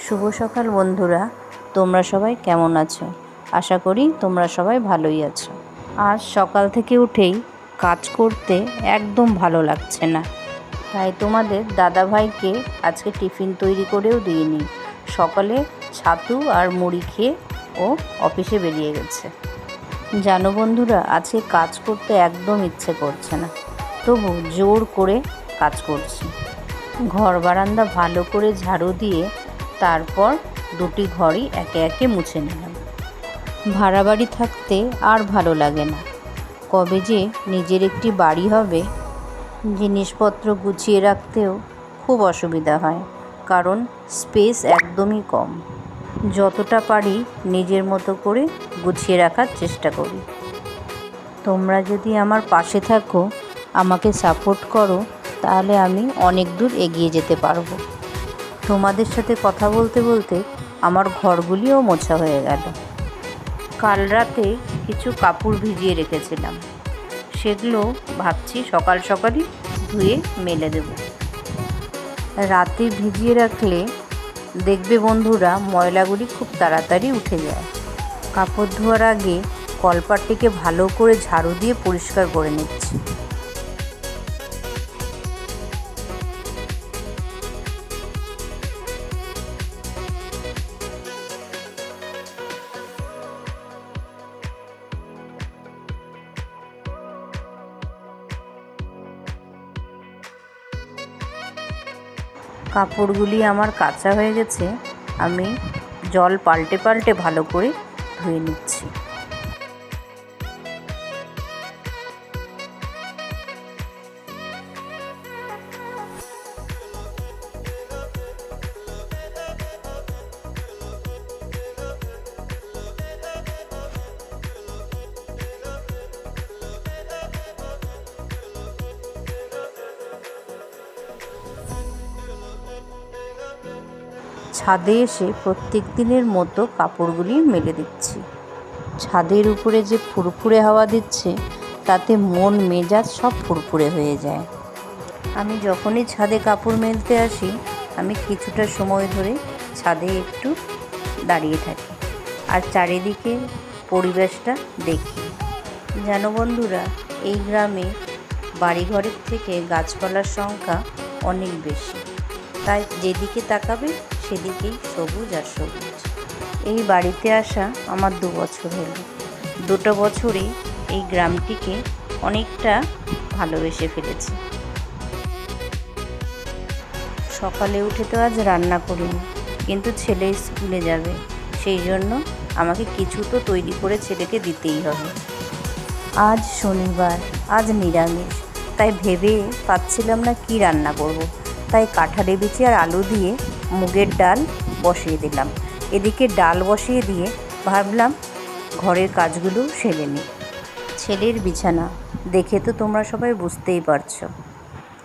শুভ সকাল বন্ধুরা, তোমরা সবাই কেমন আছো? আশা করি তোমরা সবাই ভালোই আছো। আজ সকাল থেকে উঠেই কাজ করতে একদম ভালো লাগছে না, তাই তোমাদের দাদাভাইকে আজকে টিফিন তৈরি করেও দিইনি। সকালে ছাতু আর মুড়ি খেয়ে ও অফিসে বেরিয়ে গেছে। জানো বন্ধুরা, আজকে কাজ করতে একদম ইচ্ছে করছে না, তবু জোর করে কাজ করছি। ঘর বারান্দা ভালো করে ঝাড়ু দিয়ে তারপর দুটি ঘরই একে একে মুছে নিলাম। ভাড়া বাড়ি থাকতে আর ভালো লাগে না, কবে যে নিজের একটি বাড়ি হবে। জিনিসপত্র গুছিয়ে রাখতেও খুব অসুবিধা হয়, কারণ স্পেস একদমই কম। যতটা পারি নিজের মতো করে গুছিয়ে রাখার চেষ্টা করি। তোমরা যদি আমার পাশে থাকো, আমাকে সাপোর্ট করো, তাহলে আমি অনেক দূর এগিয়ে যেতে পারবো। তোমাদের সাথে কথা বলতে বলতে আমার ঘরগুলিও মোছা হয়ে গেল। কাল রাতে কিছু কাপড় ভিজিয়ে রেখেছিলাম, সেগুলো ভাবছি সকাল সকালই ধুয়ে মেলে দেব। রাতে ভিজিয়ে রাখলে দেখবে বন্ধুরা, ময়লাগুলি খুব তাড়াতাড়ি উঠে যায়। কাপড় ধোয়ার আগে কলপাটটিকে ভালো করে ঝাড়ু দিয়ে পরিষ্কার করে নিচ্ছি। কাপড়গুলি আমার কাচা হয়ে গেছে, আমি জল পাল্টে পাল্টে ভালো করে ধুয়ে নিচ্ছি। ছাদে এসে প্রত্যেক দিনের মতো কাপড়গুলি মেলে দিচ্ছি। ছাদের উপরে যে ফুরফুরে হাওয়া দিচ্ছে, তাতে মন মেজাজ সব ফুরফুরে হয়ে যায়। আমি যখনই ছাদে কাপড় মেলতে আসি, আমি কিছুটা সময় ধরে ছাদে একটু দাঁড়িয়ে থাকি আর চারিদিকে পরিবেশটা দেখি। জানো বন্ধুরা, এই গ্রামে বাড়িঘরের থেকে গাছপালার সংখ্যা অনেক বেশি, তাই যেদিকে তাকাবে সেদিকেই সবুজ আর সবুজ। এই বাড়িতে আসা আমার 2 বছর হলো। 2 বছরে এই গ্রামটিকে অনেকটা ভালোবেসে ফেলেছি। সকালে উঠে তো আজ রান্না করিনি, কিন্তু ছেলে স্কুলে যাবে, সেই জন্য আমাকে কিছু তো তৈরি করে ছেলেকে দিতেই হবে। আজ শনিবার, আজ নিরামিষ, তাই ভেবে পাচ্ছিলাম না কি রান্না করব। তাই কাঁঠালে বিচি আর আলু দিয়ে মুগের ডাল বসিয়ে দিলাম। এদিকে ডাল বসিয়ে দিয়ে ভাবলাম ঘরের কাজগুলো সেরে নিই। ছেলের বিছানা দেখে তো তোমরা সবাই বুঝতেই পারছো।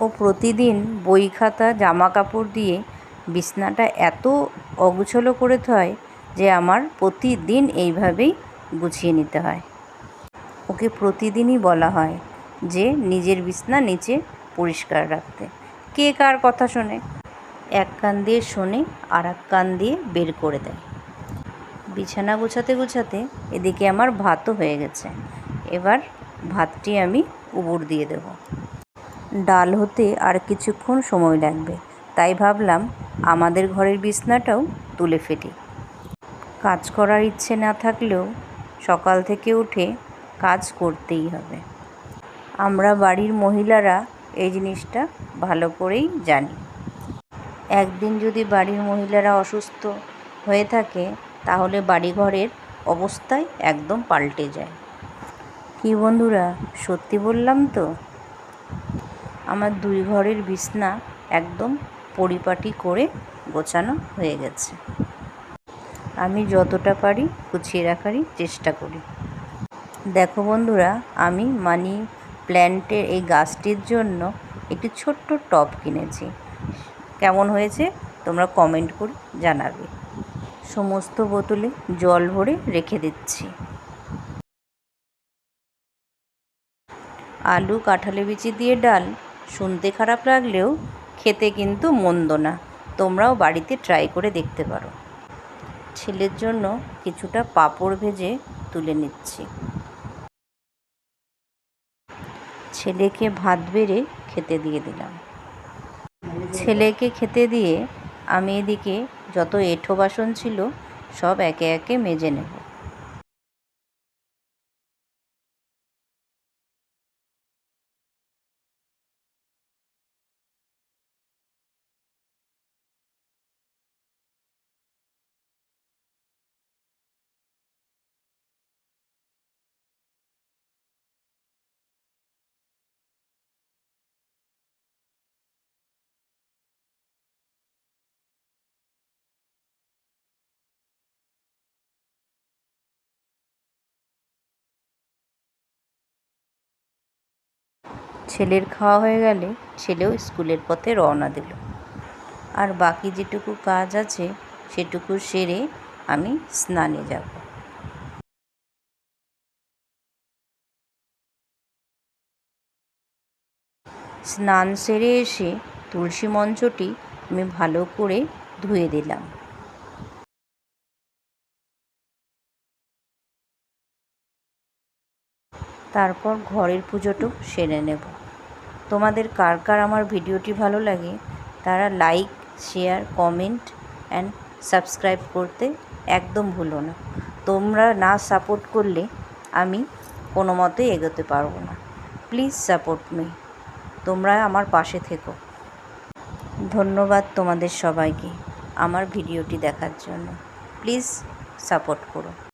ও প্রতিদিন বই খাতা জামা কাপড় দিয়ে বিছানাটা এত অগুছলো করে থয় যে আমার প্রতিদিন এইভাবেই গুছিয়ে নিতে হয়। ওকে প্রতিদিনই বলা হয় যে নিজের বিছানা নিচে পরিষ্কার রাখতে। কে কার কথা শোনে? এক কান দিয়ে শোনে আর এক কান দিয়ে বের করে দেয়। বিছানা গোছাতে গোছাতে এদিকে আমার ভাতও হয়ে গেছে। এবার ভাতটি আমি উবুর দিয়ে দেব। ডাল হতে আর কিছুক্ষণ সময় লাগবে, তাই ভাবলাম আমাদের ঘরের বিছানাটাও তুলে ফেলি। কাজ করার ইচ্ছে না থাকলেও সকাল থেকে উঠে কাজ করতেই হবে। আমরা বাড়ির মহিলারা এই জিনিসটা ভালো করেই জানি। একদিন যদি বাড়ির মহিলারা অসুস্থ হয়ে থাকে, তাহলে বাড়িঘরের অবস্থাই একদম পাল্টে যায়। কি বন্ধুরা, সত্যি বললাম তো? আমার 2 ঘরের বিছানা একদম পরিপাটি করে গোছানো হয়ে গেছে। আমি যতটা পারি গুছিয়ে রাখারই চেষ্টা করি। দেখো বন্ধুরা, আমি মানি প্ল্যান্টের এই গাছটির জন্য একটি ছোট্ট টব কিনেছি। কেমন হয়েছে তোমরা কমেন্ট করে জানাবে। সমস্ত বোতলে জল ভরে রেখে দিচ্ছি। আলু কাঁঠালে বিচি দিয়ে ডাল শুনতে খারাপ লাগলেও খেতে কিন্তু মন্দ না। তোমরাও বাড়িতে ট্রাই করে দেখতে পারো। ছেলের জন্য কিছুটা পাঁপড় ভেজে তুলে নিচ্ছি। ছেলেকে ভাত বেড়ে খেতে দিয়ে দিলাম। ছেলেকে খেতে দিয়ে আমি এদিকে যত এঁঠো বাসন ছিল সব একে একে মেজে নেব। ছেলের খাওয়া হয়ে গেলে ছেলেও স্কুলের পথে রওনা দিল। আর বাকি যেটুকু কাজ আছে সেটুকু সেরে আমি স্নানে যাব। স্নান সেরে এসে তুলসী মঞ্চটি আমি ভালো করে ধুয়ে দিলাম। তারপর ঘরের পুজোটাও সেরে নেব। তোমাদের কার কার আমার ভিডিওটি ভালো লাগে তারা like, share, comment and subscribe করতে একদম ভুলো না। তোমরা না সাপোর্ট করলে আমি কোনো মতেই এগোতে পারবো না। Please support me. তোমরা আমার পাশে থেকো। ধন্যবাদ তোমাদের সবাইকে আমার ভিডিওটি দেখার জন্য। প্লিজ সাপোর্ট করো।